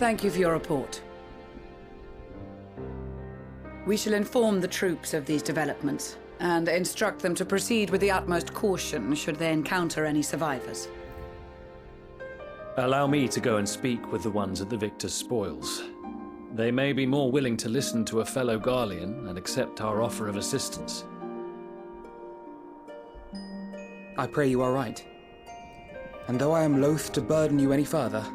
Thank you for your report. We shall inform the troops of these developments and instruct them to proceed with the utmost caution should they encounter any survivors. Allow me to go and speak with the ones at the victor's spoils. They may be more willing to listen to a fellow Garlean and accept our offer of assistance. I pray you are right. And though I am loath to burden you any further,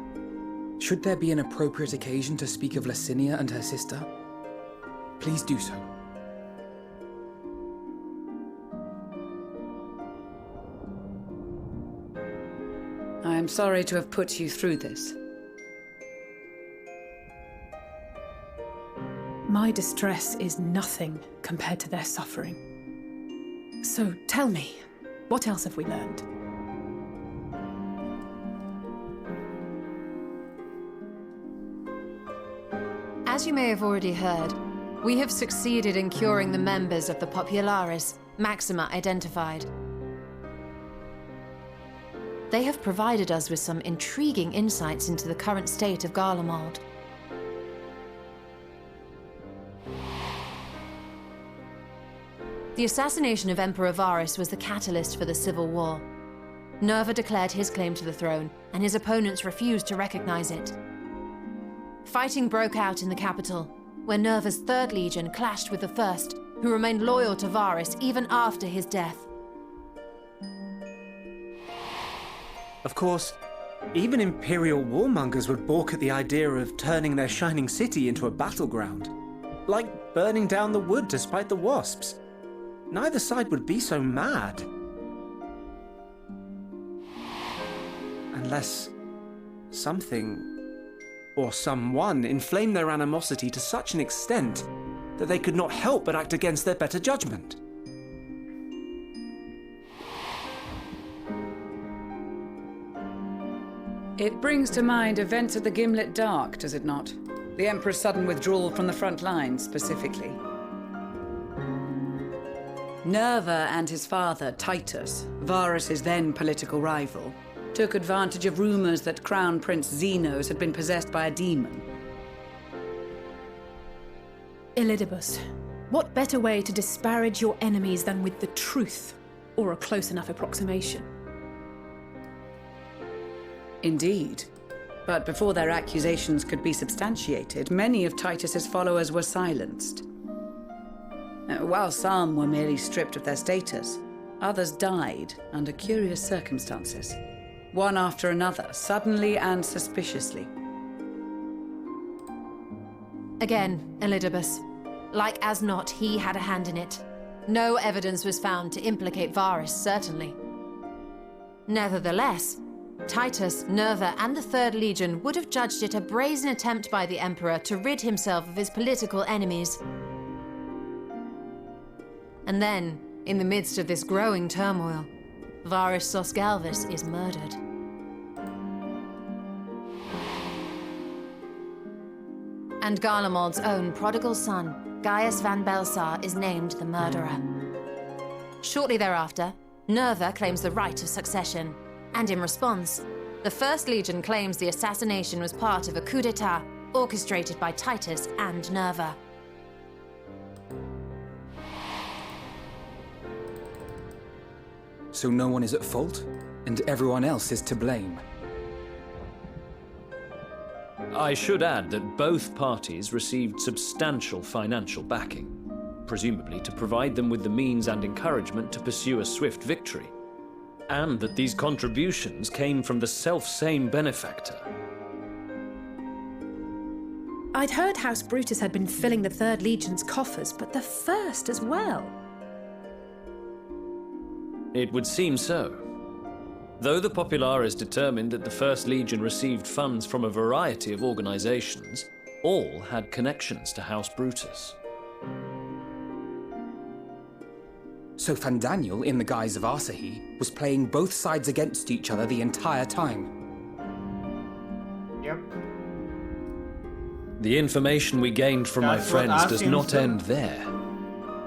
should there be an appropriate occasion to speak of Licinia and her sister, please do so. I am sorry to have put you through this. My distress is nothing compared to their suffering. So tell me, what else have we learned? As you may have already heard, we have succeeded in curing the members of the Populares, Maxima identified. They have provided us with some intriguing insights into the current state of Garlemald. The assassination of Emperor Varus was the catalyst for the civil war. Nerva declared his claim to the throne, and his opponents refused to recognize it. Fighting broke out in the capital, where Nerva's 3rd Legion clashed with the 1st, who remained loyal to Varus even after his death. Of course, even Imperial warmongers would balk at the idea of turning their shining city into a battleground. Like burning down the wood to spite the wasps. Neither side would be so mad. Unless something or someone inflamed their animosity to such an extent that they could not help but act against their better judgment. It brings to mind events at the Gimlet Dark, does it not? The Emperor's sudden withdrawal from the front lines, specifically. Nerva and his father, Titus, Varus's then political rival, took advantage of rumors that Crown Prince Zenos had been possessed by a demon. Elidibus, what better way to disparage your enemies than with the truth, or a close enough approximation? Indeed. But before their accusations could be substantiated, many of Titus's followers were silenced. While some were merely stripped of their status, others died under curious circumstances. One after another, suddenly and suspiciously. Again, Elidibus. Like as not, he had a hand in it. No evidence was found to implicate Varus, certainly. Nevertheless, Titus, Nerva, and the 3rd Legion would have judged it a brazen attempt by the Emperor to rid himself of his political enemies. And then, in the midst of this growing turmoil, Varus Sosgalvis is murdered. And Garlemald's own prodigal son, Gaius van Belsar, is named the murderer. Shortly thereafter, Nerva claims the right of succession, and in response, the 1st Legion claims the assassination was part of a coup d'etat orchestrated by Titus and Nerva. So no one is at fault, and everyone else is to blame. I should add that both parties received substantial financial backing, presumably to provide them with the means and encouragement to pursue a swift victory, and that these contributions came from the self-same benefactor. I'd heard House Brutus had been filling the 3rd Legion's coffers, but the 1st as well. It would seem so. Though the Populares determined that the 1st Legion received funds from a variety of organizations, all had connections to House Brutus. So Fandaniel, in the guise of Asahi, was playing both sides against each other the entire time. Yep. The information we gained from my That's what friends does Asians not do. end there.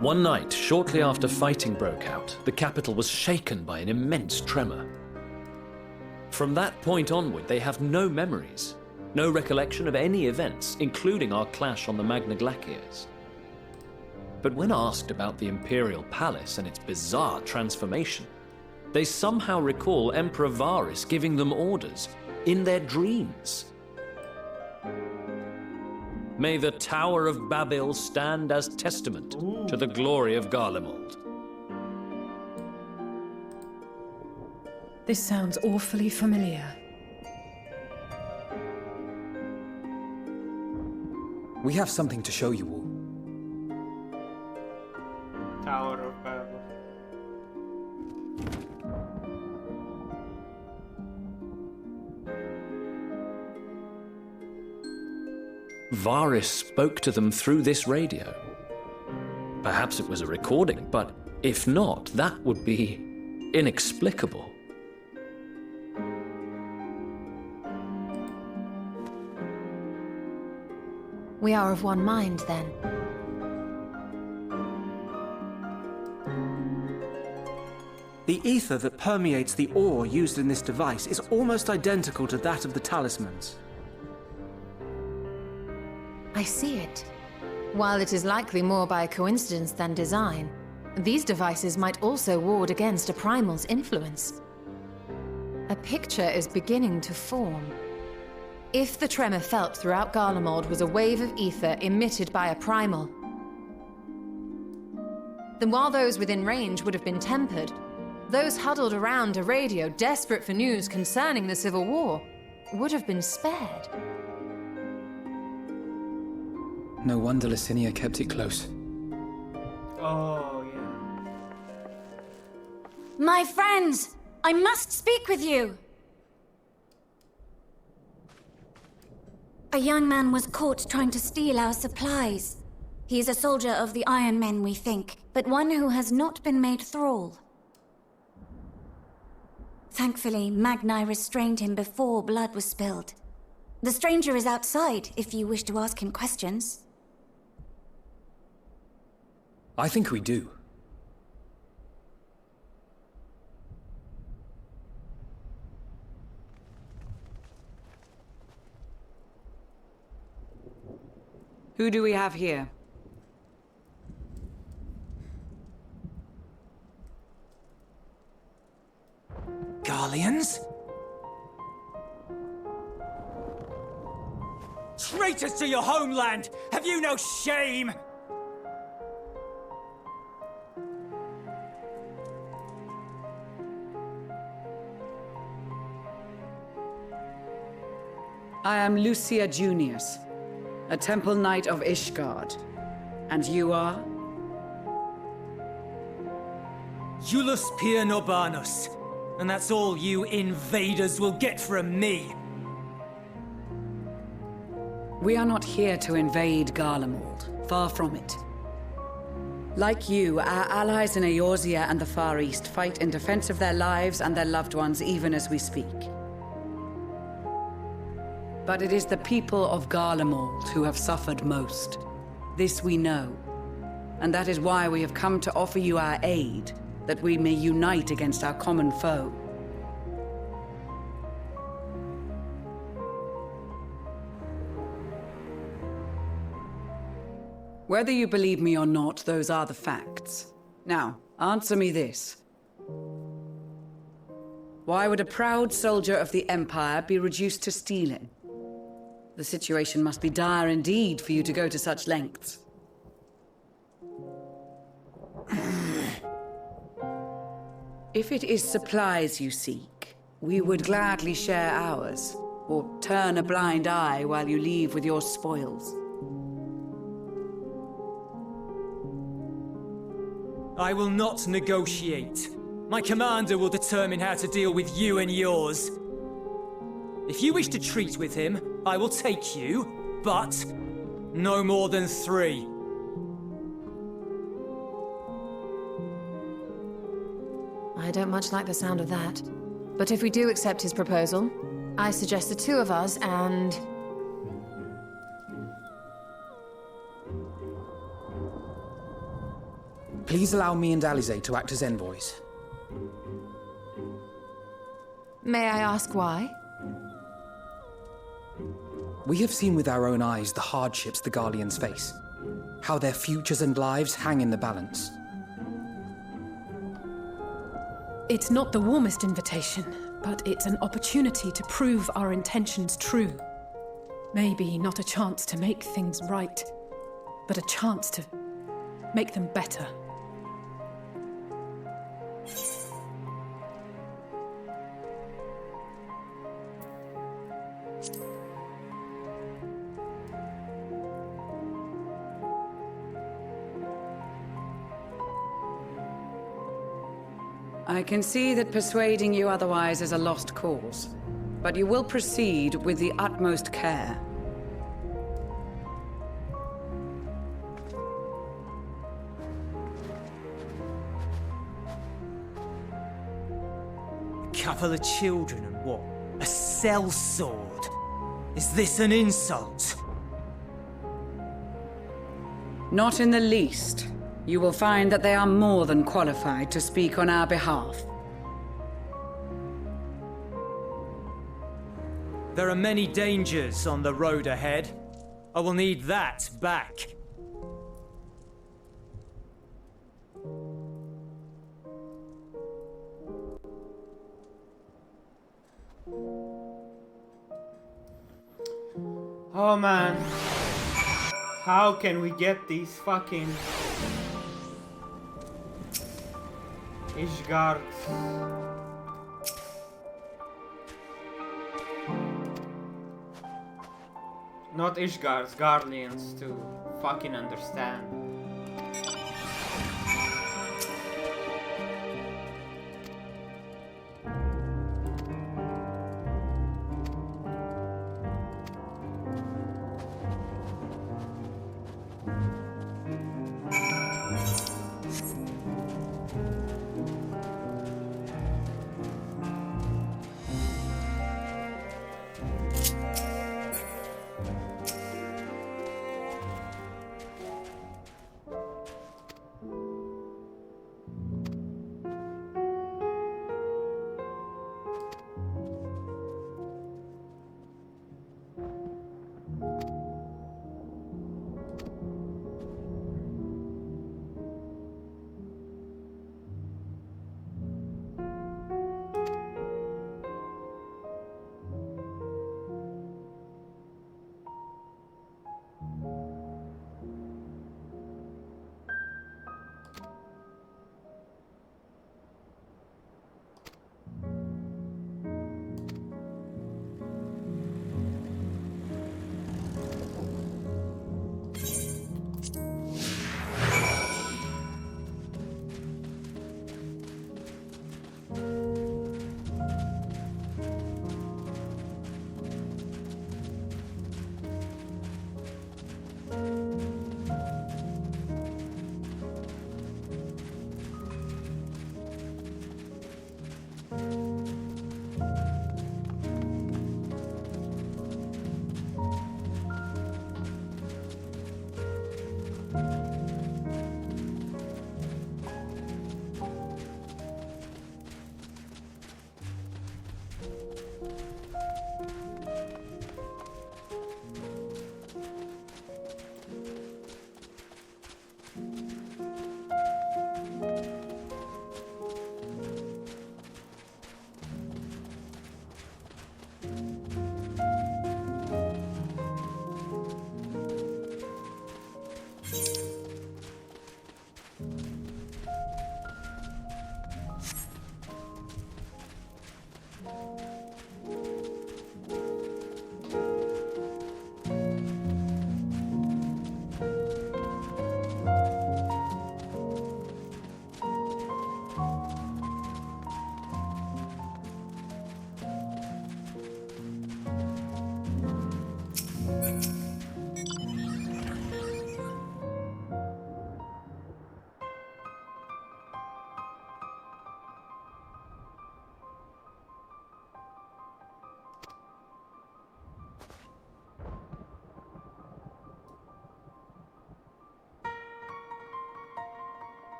One night, shortly after fighting broke out, the capital was shaken by an immense tremor. From that point onward, they have no memories. No recollection of any events, including our clash on the Magna Glaciers. But when asked about the Imperial Palace and its bizarre transformation, they somehow recall Emperor Varys giving them orders in their dreams. May the Tower of Babel stand as testament to the glory of Garlemald. This sounds awfully familiar. We have something to show you all. Tower of Babel. Varys spoke to them through this radio. Perhaps it was a recording, but if not, that would be inexplicable. We are of one mind, then. The ether that permeates the ore used in this device is almost identical to that of the talismans. I see it. While it is likely more by coincidence than design, these devices might also ward against a primal's influence. A picture is beginning to form. If the tremor felt throughout Garlemald was a wave of ether emitted by a primal, then while those within range would have been tempered, those huddled around a radio desperate for news concerning the Civil War would have been spared. No wonder Licinia kept it close. Oh, yeah. My friends, I must speak with you. A young man was caught trying to steal our supplies. He is a soldier of the Iron Men, we think, but one who has not been made thrall. Thankfully, Magni restrained him before blood was spilled. The stranger is outside, if you wish to ask him questions. I think we do. Who do we have here? Garleans? Traitors to your homeland! Have you no shame? I am Lucia Junius, a Temple Knight of Ishgard. And you are? Iulus Pier Norbanus. And that's all you invaders will get from me. We are not here to invade Garlemald. Far from it. Like you, our allies in Eorzea and the Far East fight in defense of their lives and their loved ones even as we speak. But it is the people of Garlemald who have suffered most. This we know. And that is why we have come to offer you our aid, that we may unite against our common foe. Whether you believe me or not, those are the facts. Now, answer me this. Why would a proud soldier of the Empire be reduced to stealing? The situation must be dire indeed for you to go to such lengths. If it is supplies you seek, we would gladly share ours, or turn a blind eye while you leave with your spoils. I will not negotiate. My commander will determine how to deal with you and yours. If you wish to treat with him, I will take you, but no more than 3. I don't much like the sound of that. But if we do accept his proposal, I suggest the 2 of us and... Please allow me and Alize to act as envoys. May I ask why? We have seen with our own eyes the hardships the Garleans face, how their futures and lives hang in the balance. It's not the warmest invitation, but it's an opportunity to prove our intentions true. Maybe not a chance to make things right, but a chance to make them better. I can see that persuading you otherwise is a lost cause, but you will proceed with the utmost care. A couple of children and what? A sellsword? Is this an insult? Not in the least. You will find that they are more than qualified to speak on our behalf. There are many dangers on the road ahead. I will need that back. Oh man. How can we get these fucking Ishgards? Not Ishgards, Garleans to fucking understand.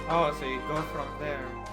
Oh, so you go from there.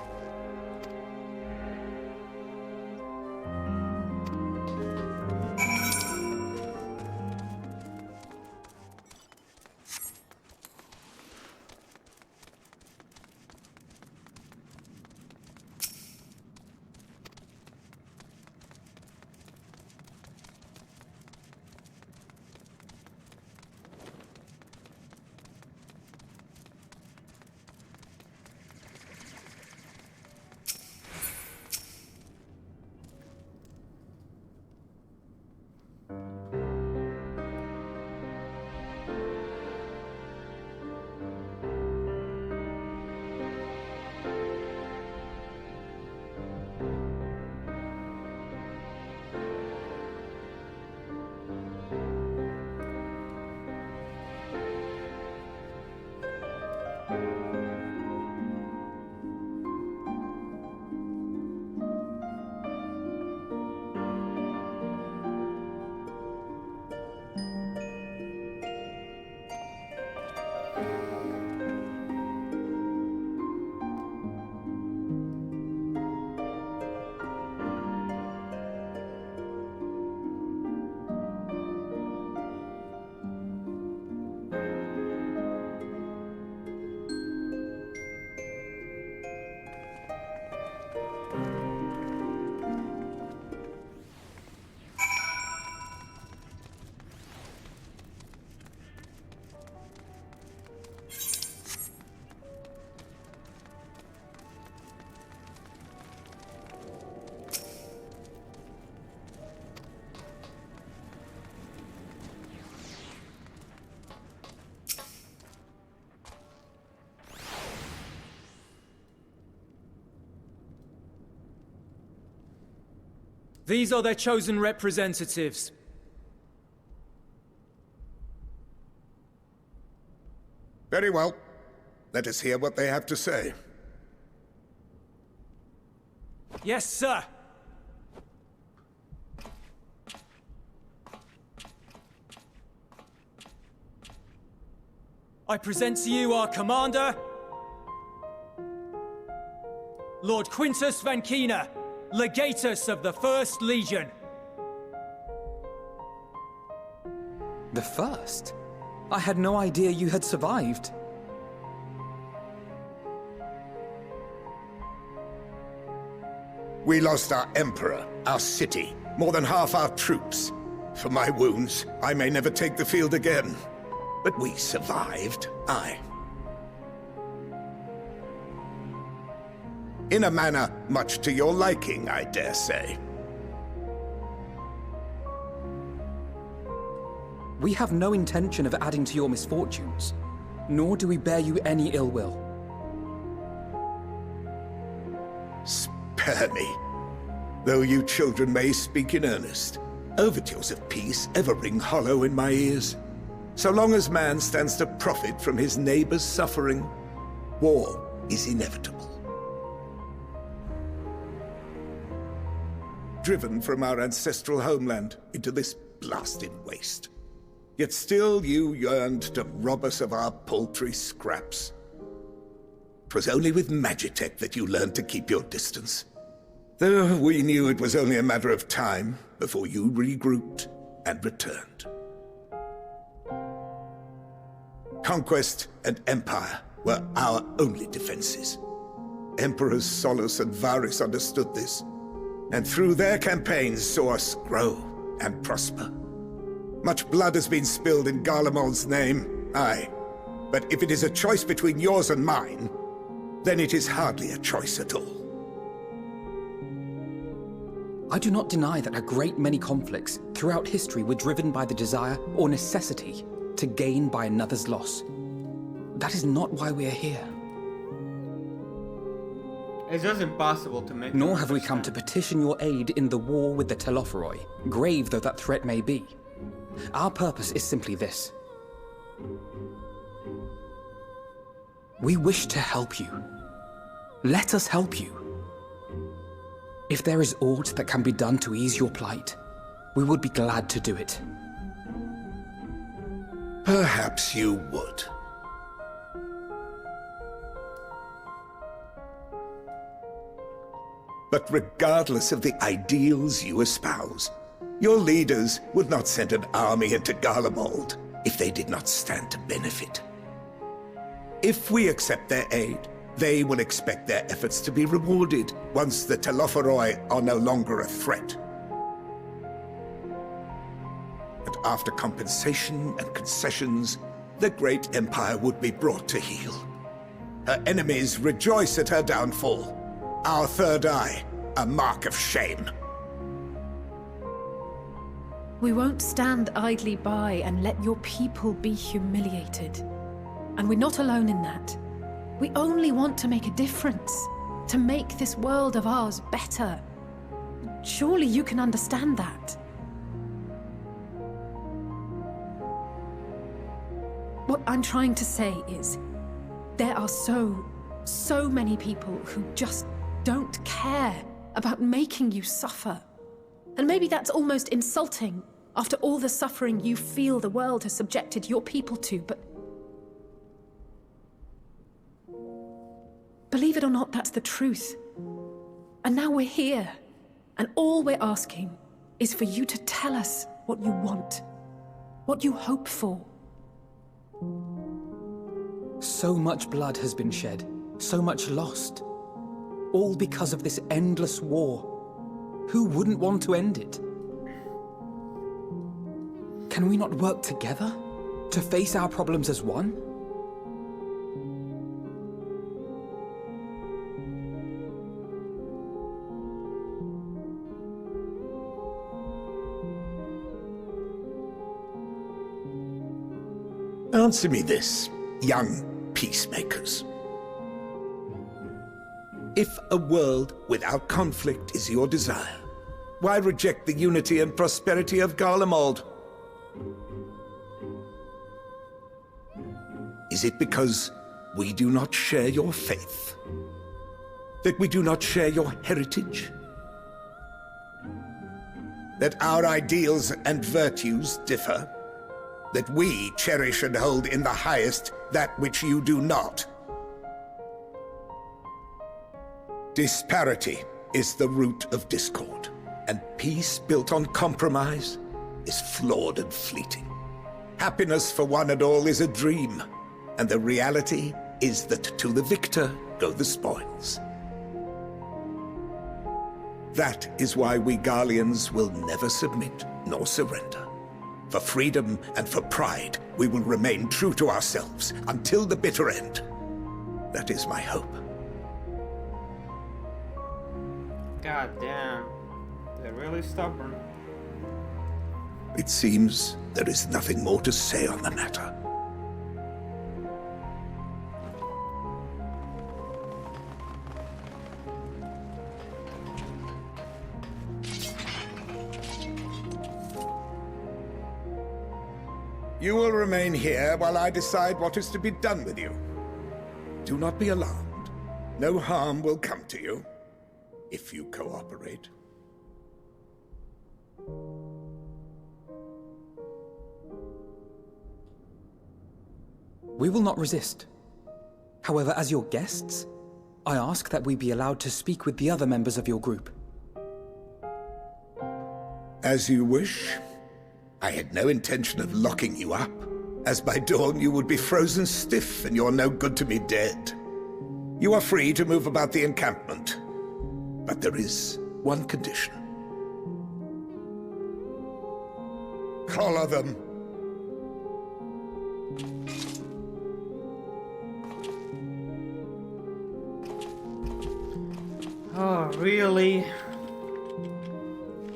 These are their chosen representatives. Very well. Let us hear what they have to say. Yes, sir. I present to you our commander, Lord Quintus Van Kina, Legatus of the First Legion. The first? I had no idea you had survived. We lost our Emperor, our city, more than half our troops. For my wounds, I may never take the field again. But we survived, aye. In a manner much to your liking, I dare say. We have no intention of adding to your misfortunes, nor do we bear you any ill will. Spare me. Though you children may speak in earnest, overtures of peace ever ring hollow in my ears. So long as man stands to profit from his neighbor's suffering, war is inevitable. Driven from our ancestral homeland into this blasted waste. Yet still you yearned to rob us of our paltry scraps. 'Twas only with Magitech that you learned to keep your distance. Though we knew it was only a matter of time before you regrouped and returned. Conquest and empire were our only defenses. Emperors Solus and Varys understood this, and through their campaigns saw us grow and prosper. Much blood has been spilled in Garlemald's name, aye. But if it is a choice between yours and mine, then it is hardly a choice at all. I do not deny that a great many conflicts throughout history were driven by the desire or necessity to gain by another's loss. That is not why we are here. It's just impossible to make. Nor have we come to petition your aid in the war with the Telophoroi, grave though that threat may be. Our purpose is simply this. We wish to help you. Let us help you. If there is aught that can be done to ease your plight, we would be glad to do it. Perhaps you would. But regardless of the ideals you espouse, your leaders would not send an army into Garlemald if they did not stand to benefit. If we accept their aid, they will expect their efforts to be rewarded once the Telophoroi are no longer a threat. And after compensation and concessions, the great empire would be brought to heel. Her enemies rejoice at her downfall. Our third eye, a mark of shame. We won't stand idly by and let your people be humiliated. And we're not alone in that. We only want to make a difference, to make this world of ours better. Surely you can understand that. What I'm trying to say is, there are so many people who just don't care about making you suffer. And maybe that's almost insulting after all the suffering you feel the world has subjected your people to, but believe it or not, that's the truth. And now we're here, and all we're asking is for you to tell us what you want, what you hope for. So much blood has been shed, so much lost. All because of this endless war. Who wouldn't want to end it? Can we not work together to face our problems as one? Answer me this, young peacemakers. If a world without conflict is your desire, Why reject the unity and prosperity of Garlemald? Is it because we do not share your faith? That we do not share your heritage? That our ideals and virtues differ? That we cherish and hold in the highest that which you do not? Disparity is the root of discord, and peace built on compromise is flawed and fleeting. Happiness for one and all is a dream, and the reality is that to the victor go the spoils. That is why we Garleans will never submit nor surrender. For freedom and for pride, we will remain true to ourselves until the bitter end. That is my hope. God damn. They're really stubborn. It seems there is nothing more to say on the matter. You will remain here while I decide what is to be done with you. Do not be alarmed. No harm will come to you, if you cooperate. We will not resist. However, as your guests, I ask that we be allowed to speak with the other members of your group. As you wish. I had no intention of locking you up, as by dawn you would be frozen stiff and you're no good to me dead. You are free to move about the encampment, but there is one condition. Collar them. Oh, really?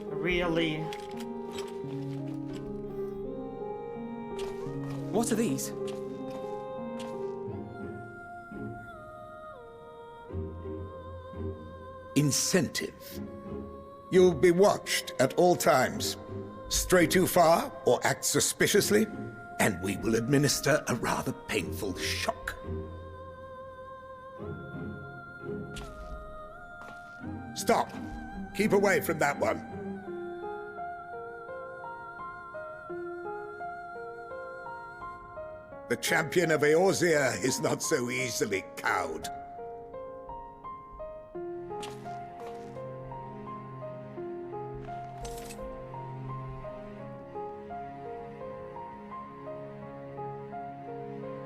Really? What are these? Incentive. You'll be watched at all times. Stray too far or act suspiciously, and we will administer a rather painful shock. Stop! Keep away from that one. The champion of Eorzea is not so easily cowed.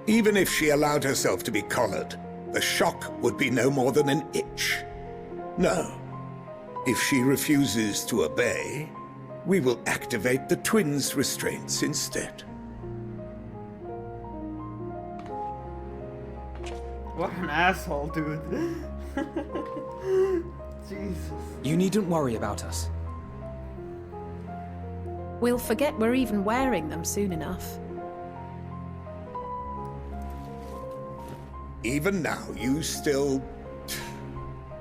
Even if she allowed herself to be collared, the shock would be no more than an itch. No. If she refuses to obey, we will activate the twins' restraints instead. What an asshole, dude. Jesus. You needn't worry about us. We'll forget we're even wearing them soon enough. Even now, you still...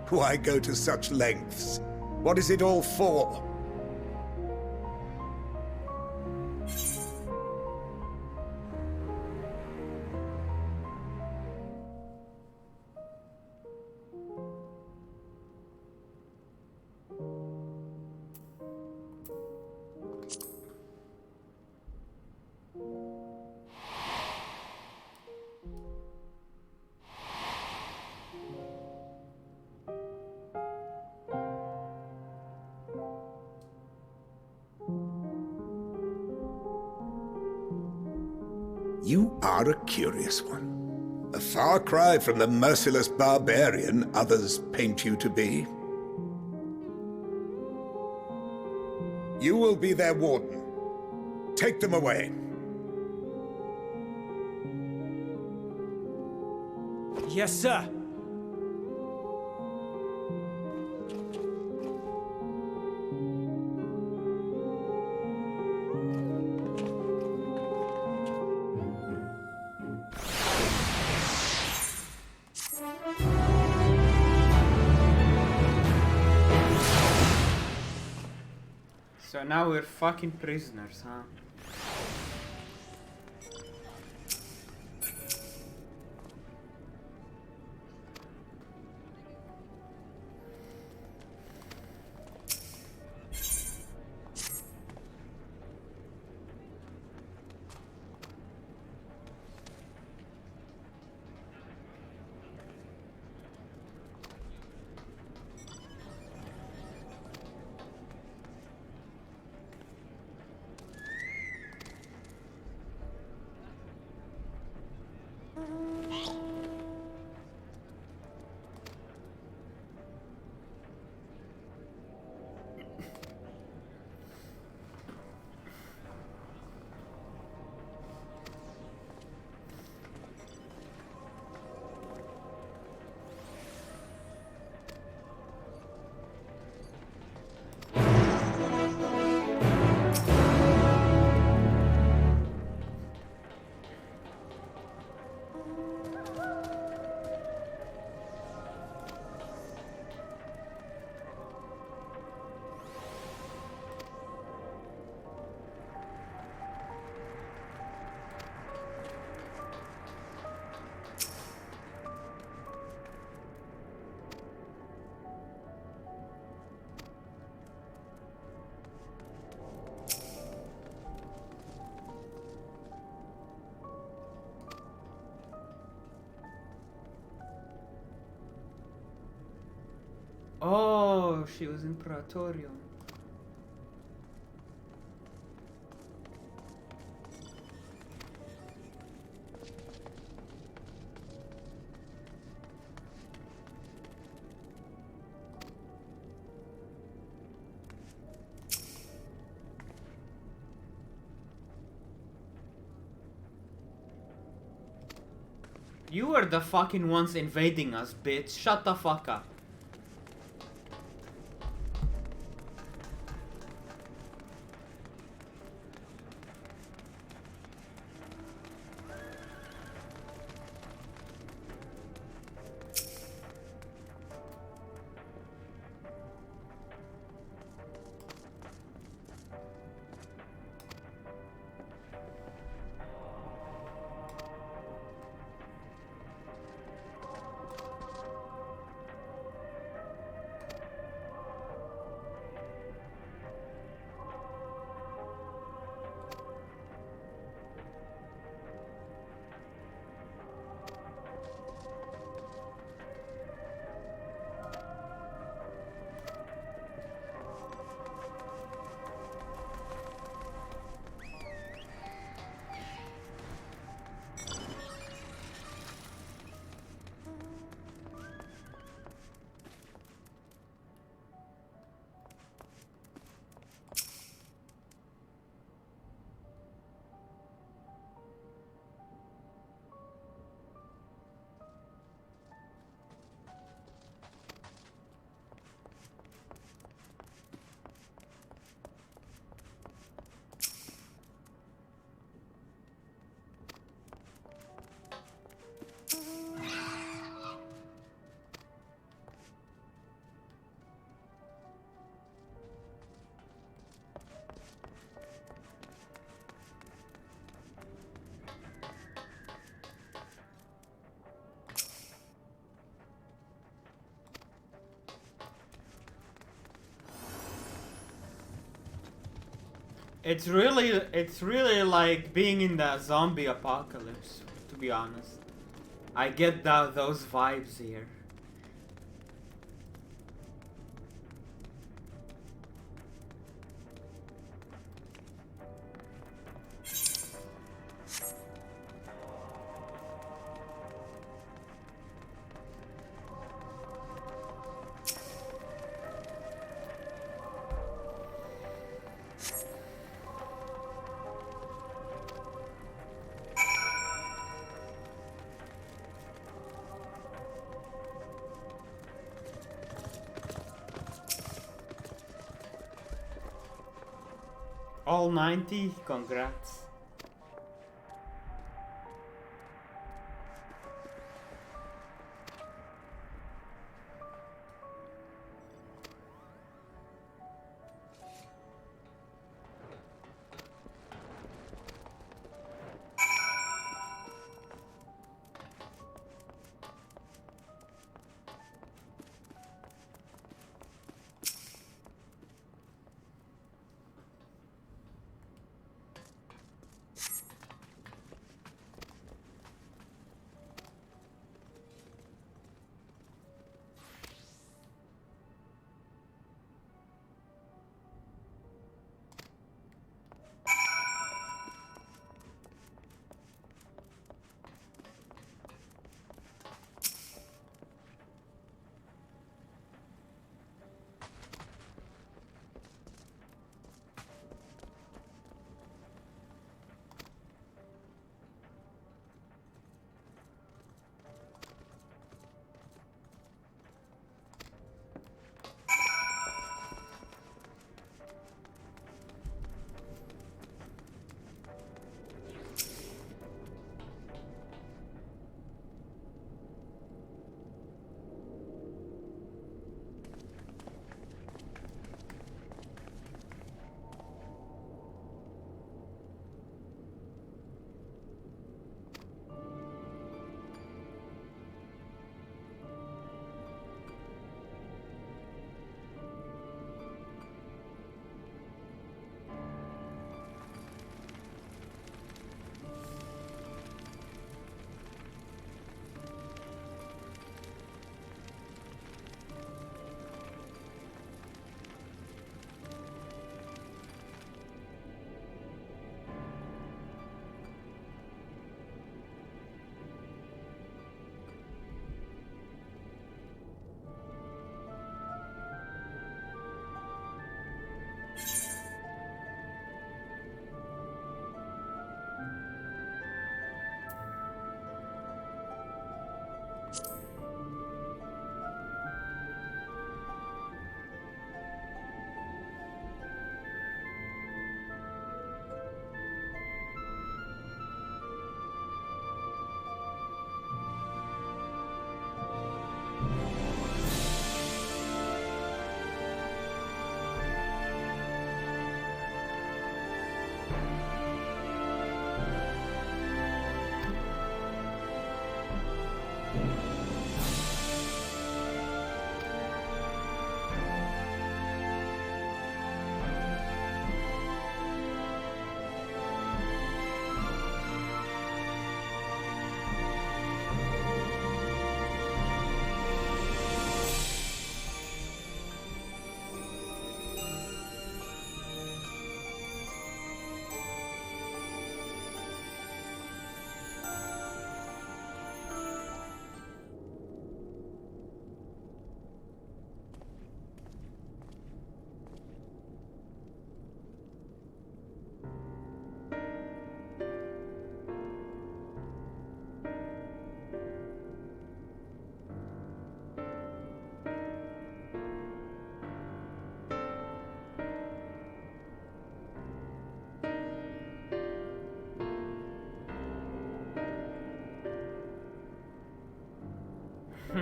Why go to such lengths? What is it all for? You are a curious one. A far cry from the merciless barbarian others paint you to be. You will be their warden. Take them away. Yes, sir. So now we're fucking prisoners, huh? Oh, she was in Praetorium. You were the fucking ones invading us, bitch. Shut the fuck up. It's really like being in the zombie apocalypse, to be honest. I get those vibes here. All 90, congrats. I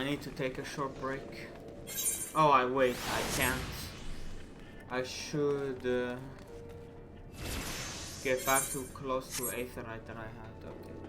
need to take a short break. Oh, wait, I can't. I should get back to close to Aetherite that I had. Okay.